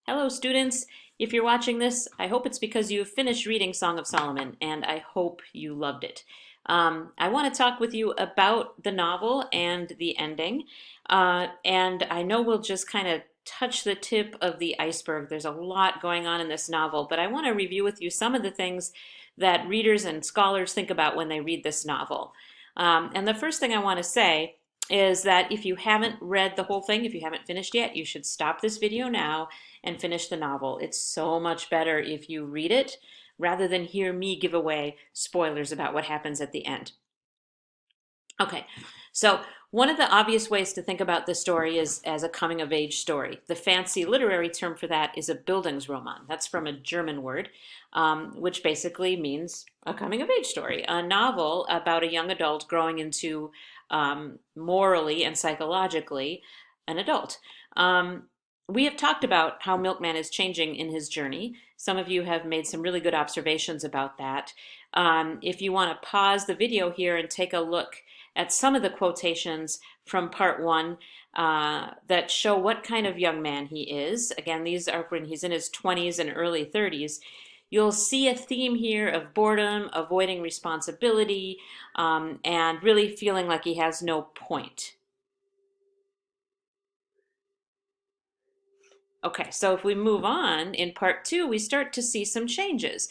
Hello, students. If you're watching this, I hope it's because you've finished reading Song of Solomon, and I hope you loved it. I want to talk with you about the novel and the ending, and I know we'll just kind of touch the tip of the iceberg. There's a lot going on in this novel, but I want to review with you some of the things that readers and scholars think about when they read this novel. And the first thing I want to say is that if you haven't read the whole thing, if you haven't finished yet, you should stop this video now and finish the novel. It's so much better if you read it rather than hear me give away spoilers about what happens at the end. Okay, so one of the obvious ways to think about this story is as a coming of age story. The fancy literary term for that is a Bildungsroman. That's from a German word, which basically means a coming of age story, a novel about a young adult growing into morally and psychologically an adult. We have talked about how Milkman is changing in his journey. Some of you have made some really good observations about that. If you want to pause the video here and take a look at some of the quotations from part one that show what kind of young man he is. Again, these are when he's in his 20s and early 30s. You'll see a theme here of boredom, avoiding responsibility, and really feeling like he has no point. Okay, so if we move on, in part two, we start to see some changes.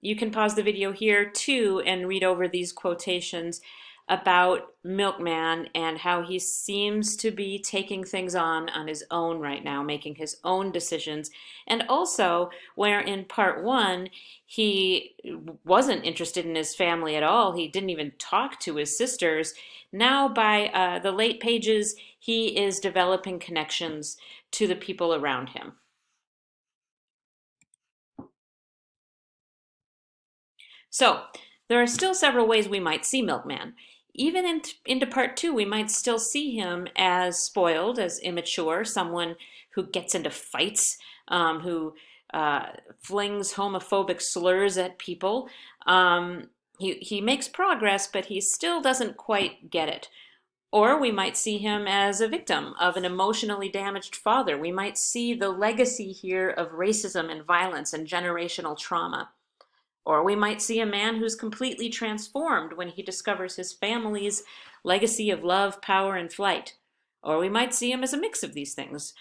You can pause the video here too and read over these quotations about Milkman and how he seems to be taking things on his own right now, making his own decisions. And also, where in part one, he wasn't interested in his family at all, he didn't even talk to his sisters. Now, by the late pages, he is developing connections to the people around him. So, there are still several ways we might see Milkman. Even into part two, we might still see him as spoiled, as immature, someone who gets into fights, who flings homophobic slurs at people. He makes progress, but he still doesn't quite get it. Or we might see him as a victim of an emotionally damaged father. We might see the legacy here of racism and violence and generational trauma. Or we might see a man who's completely transformed when he discovers his family's legacy of love, power, and flight. Or we might see him as a mix of these things.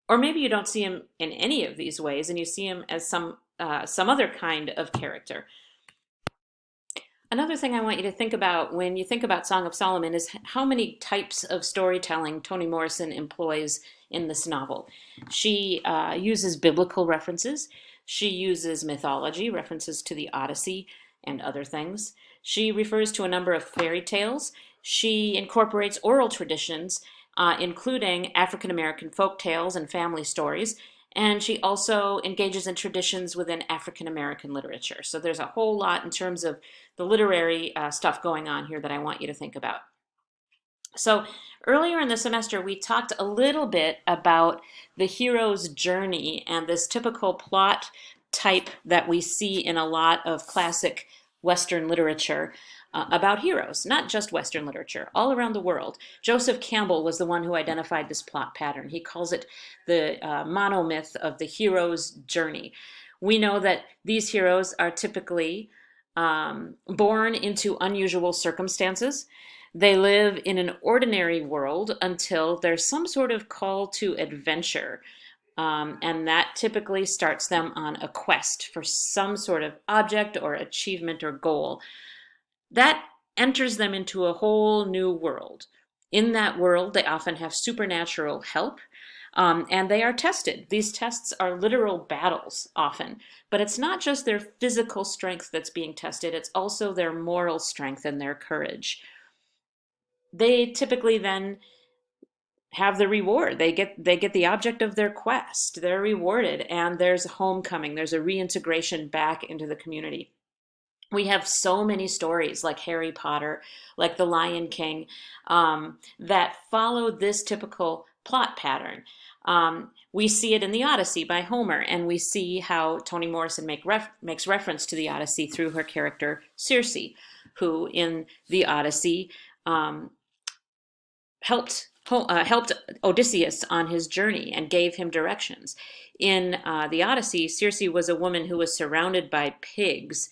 Or maybe you don't see him in any of these ways and you see him as some other kind of character. Another thing I want you to think about when you think about Song of Solomon is how many types of storytelling Toni Morrison employs in this novel. She uses biblical references. She uses mythology, references to the Odyssey and other things. She refers to a number of fairy tales. She incorporates oral traditions, including African American folk tales and family stories. And she also engages in traditions within African American literature. So there's a whole lot in terms of the literary stuff going on here that I want you to think about. So earlier in the semester, we talked a little bit about the hero's journey and this typical plot type that we see in a lot of classic Western literature about heroes, not just Western literature, all around the world. Joseph Campbell was the one who identified this plot pattern. He calls it the monomyth of the hero's journey. We know that these heroes are typically born into unusual circumstances. They live in an ordinary world until there's some sort of call to adventure. And that typically starts them on a quest for some sort of object or achievement or goal. That enters them into a whole new world. In that world, they often have supernatural help, and they are tested. These tests are literal battles often, but it's not just their physical strength that's being tested, it's also their moral strength and their courage. They typically then have the reward. They get the object of their quest. They're rewarded, and there's a homecoming. There's a reintegration back into the community. We have so many stories like Harry Potter, like The Lion King, that follow this typical plot pattern. We see it in the Odyssey by Homer, and we see how Toni Morrison makes reference to the Odyssey through her character Circe, who in the Odyssey helped helped Odysseus on his journey and gave him directions. In the Odyssey, Circe was a woman who was surrounded by pigs.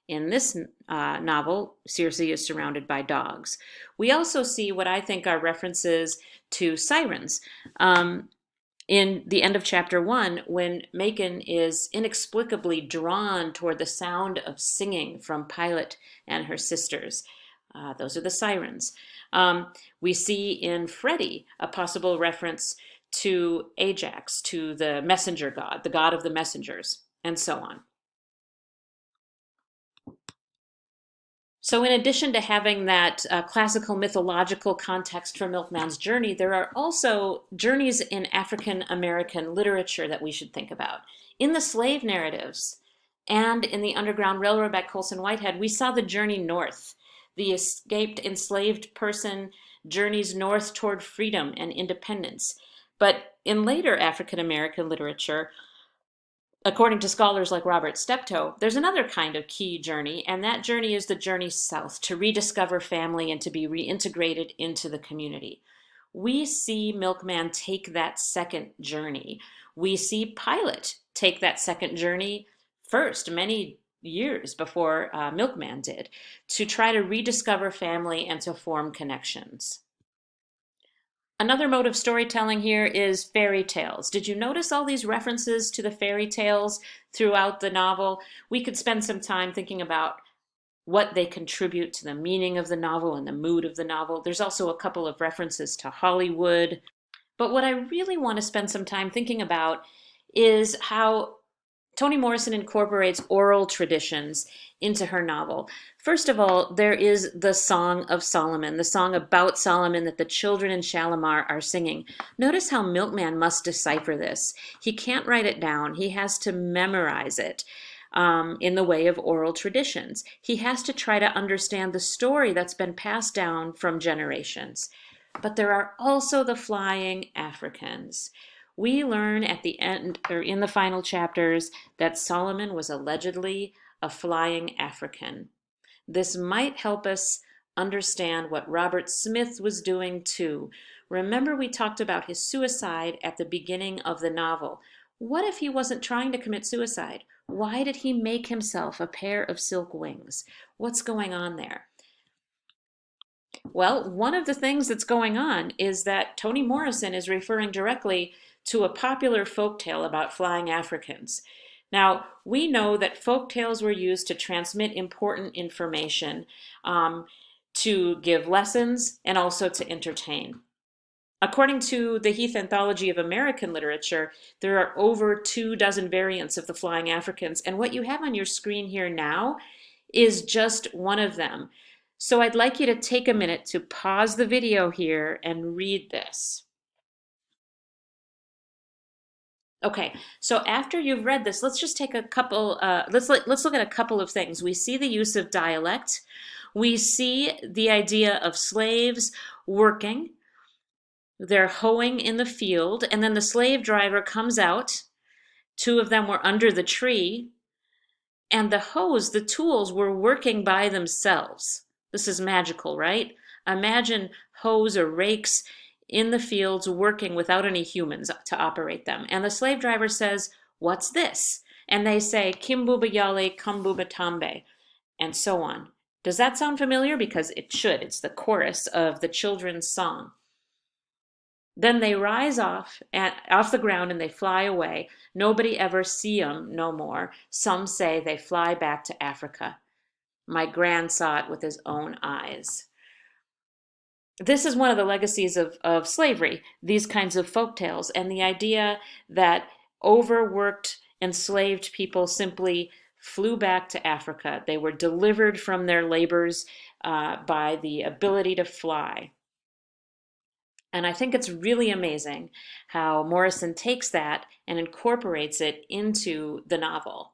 In this novel, Circe is surrounded by dogs. We also see what I think are references to sirens. In the end of chapter 1, when Macon is inexplicably drawn toward the sound of singing from Pilate and her sisters. Those are the sirens. We see in Freddie a possible reference to Ajax, to the messenger god, the god of the messengers, and so on. So in addition to having that classical mythological context for Milkman's journey, there are also journeys in African American literature that we should think about. In the slave narratives and in the Underground Railroad by Colson Whitehead, we saw the journey north. The escaped enslaved person journeys north toward freedom and independence. But in later African American literature, according to scholars like Robert Steptoe, there's another kind of key journey, and that journey is the journey south, to rediscover family and to be reintegrated into the community. We see Milkman take that second journey. We see Pilate take that second journey first, many years before Milkman did, to try to rediscover family and to form connections. Another mode of storytelling here is fairy tales. Did you notice all these references to the fairy tales throughout the novel? We could spend some time thinking about what they contribute to the meaning of the novel and the mood of the novel. There's also a couple of references to Hollywood. But what I really want to spend some time thinking about is how Toni Morrison incorporates oral traditions into her novel. First of all, there is the Song of Solomon, the song about Solomon that the children in Shalimar are singing. Notice how Milkman must decipher this. He can't write it down. He has to memorize it in the way of oral traditions. He has to try to understand the story that's been passed down from generations. But there are also the flying Africans. We learn at the end, or in the final chapters, that Solomon was allegedly a flying African. This might help us understand what Robert Smith was doing too. Remember, we talked about his suicide at the beginning of the novel. What if he wasn't trying to commit suicide? Why did he make himself a pair of silk wings? What's going on there? Well, one of the things that's going on is that Toni Morrison is referring directly to a popular folktale about flying Africans. Now, we know that folktales were used to transmit important information, to give lessons, and also to entertain. According to the Heath Anthology of American Literature, there are over 24 variants of the flying Africans, and what you have on your screen here now is just one of them. So I'd like you to take a minute to pause the video here and read this. Okay, so after you've read this, let's just take a couple, let's look at a couple of things. We see the use of dialect. We see the idea of slaves working. They're hoeing in the field, and then the slave driver comes out. Two of them were under the tree, and the hoes, the tools, were working by themselves. This is magical, right? Imagine hoes or rakes in the fields working without any humans to operate them. And the slave driver says, "What's this?" And they say, "Kimbuba yale, kumbuba tambe," and so on. Does that sound familiar? Because it should. It's the chorus of the children's song. Then they rise off the ground and they fly away. Nobody ever see them no more. Some say they fly back to Africa. My grand saw it with his own eyes. This is one of the legacies of slavery, these kinds of folktales, and the idea that overworked, enslaved people simply flew back to Africa. They were delivered from their labors by the ability to fly. And I think it's really amazing how Morrison takes that and incorporates it into the novel.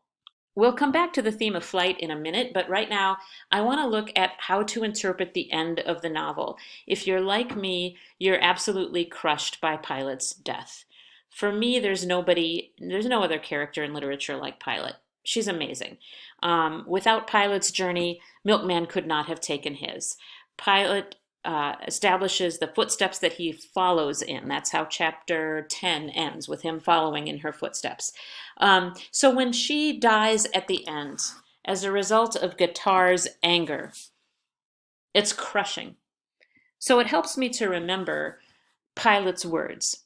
We'll come back to the theme of flight in a minute, but right now I want to look at how to interpret the end of the novel. If you're like me, you're absolutely crushed by Pilate's death. For me, there's no other character in literature like Pilate. She's amazing. Without Pilate's journey, Milkman could not have taken his. Pilate establishes the footsteps that he follows in. That's how chapter 10 ends, with him following in her footsteps. So when she dies at the end, as a result of Guitar's anger, it's crushing. So it helps me to remember Pilot's words.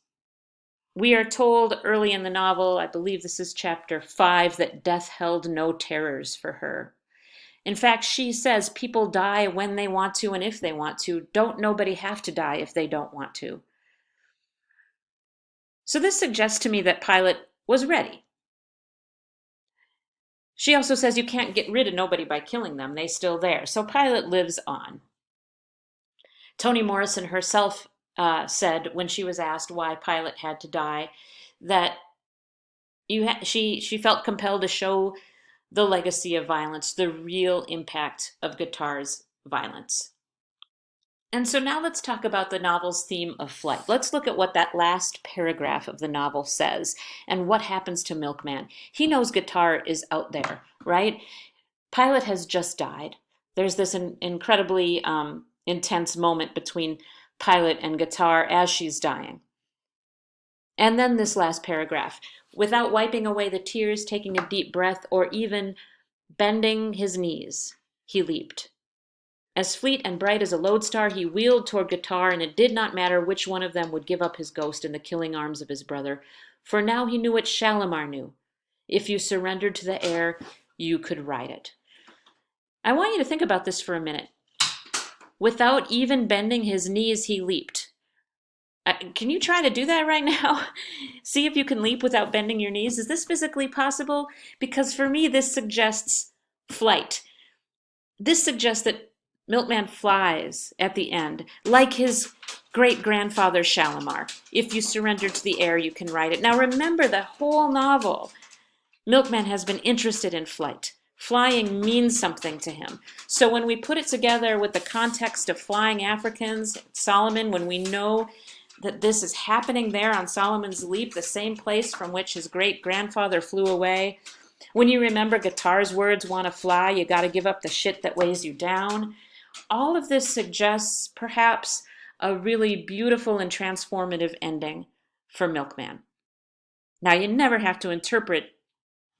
We are told early in the novel, I believe this is chapter 5, that death held no terrors for her. In fact, she says people die when they want to and if they want to. Don't nobody have to die if they don't want to. So this suggests to me that Pilot was ready. She also says you can't get rid of nobody by killing them. They're still there. So Pilot lives on. Toni Morrison herself said, when she was asked why Pilot had to die, that she felt compelled to show the legacy of violence, the real impact of Guitar's violence. And so now let's talk about the novel's theme of flight. Let's look at what that last paragraph of the novel says and what happens to Milkman. He knows Guitar is out there, right? Pilot has just died. There's this incredibly intense moment between Pilot and Guitar as she's dying. And then this last paragraph. Without wiping away the tears, taking a deep breath, or even bending his knees, he leaped. As fleet and bright as a lodestar, he wheeled toward Guitar, and it did not matter which one of them would give up his ghost in the killing arms of his brother, for now he knew what Shalimar knew. If you surrendered to the air, you could ride it. I want you to think about this for a minute. Without even bending his knees, he leaped. Can you try to do that right now? See if you can leap without bending your knees. Is this physically possible? Because for me, this suggests flight. This suggests that Milkman flies at the end, like his great-grandfather Shalimar. If you surrender to the air, you can ride it. Now remember, the whole novel, Milkman has been interested in flight. Flying means something to him. So when we put it together with the context of flying Africans, Solomon, when we know that this is happening there on Solomon's Leap, the same place from which his great-grandfather flew away. When you remember Guitar's words, want to fly, you got to give up the shit that weighs you down. All of this suggests perhaps a really beautiful and transformative ending for Milkman. Now, you never have to interpret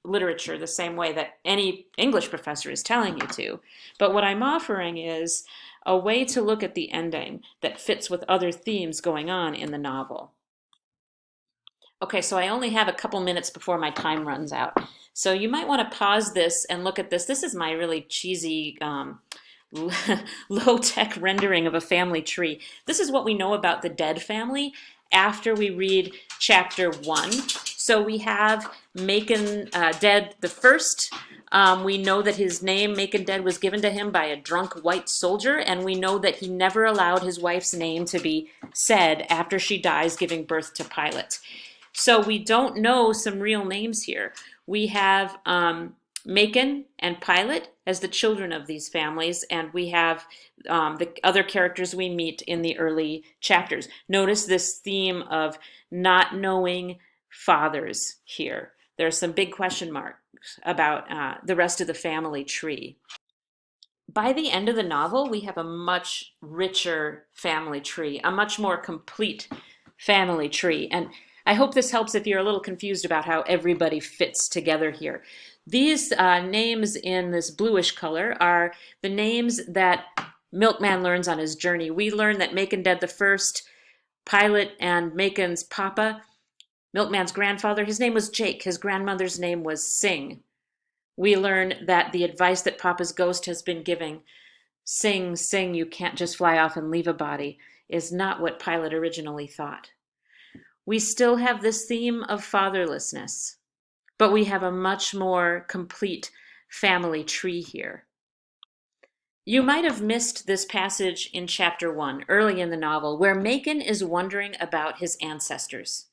literature the same way that any English professor is telling you to, but what I'm offering is a way to look at the ending that fits with other themes going on in the novel. Okay, so I only have a couple minutes before my time runs out. So you might want to pause this and look at this. This is my really cheesy, low-tech rendering of a family tree. This is what we know about the dead family after we read chapter 1. So we have Macon Dead the First. We know that his name, Macon Dead, was given to him by a drunk white soldier, and we know that he never allowed his wife's name to be said after she dies giving birth to Pilot. So we don't know some real names here. We have Macon and Pilot as the children of these families, and we have the other characters we meet in the early chapters. Notice this theme of not knowing fathers here. There are some big question marks about the rest of the family tree. By the end of the novel, we have a much richer family tree, a much more complete family tree. And I hope this helps if you're a little confused about how everybody fits together here. These names in this bluish color are the names that Milkman learns on his journey. We learn that Macon Dead the First, Pilot and Macon's papa, Milkman's grandfather, his name was Jake. His grandmother's name was Sing. We learn that the advice that Papa's ghost has been giving, Sing, Sing, you can't just fly off and leave a body, is not what Pilot originally thought. We still have this theme of fatherlessness, but we have a much more complete family tree here. You might have missed this passage in chapter 1, early in the novel, where Macon is wondering about his ancestors.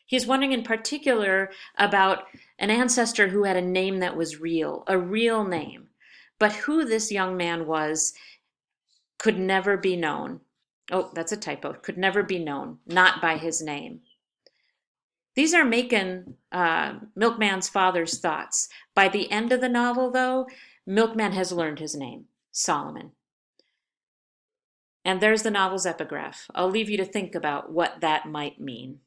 He's wondering in particular about an ancestor who had a name that was real, a real name. But who this young man was could never be known. Oh, that's a typo. Could never be known, not by his name. These are Milkman's father's thoughts. By the end of the novel, though, Milkman has learned his name, Solomon. And there's the novel's epigraph. I'll leave you to think about what that might mean.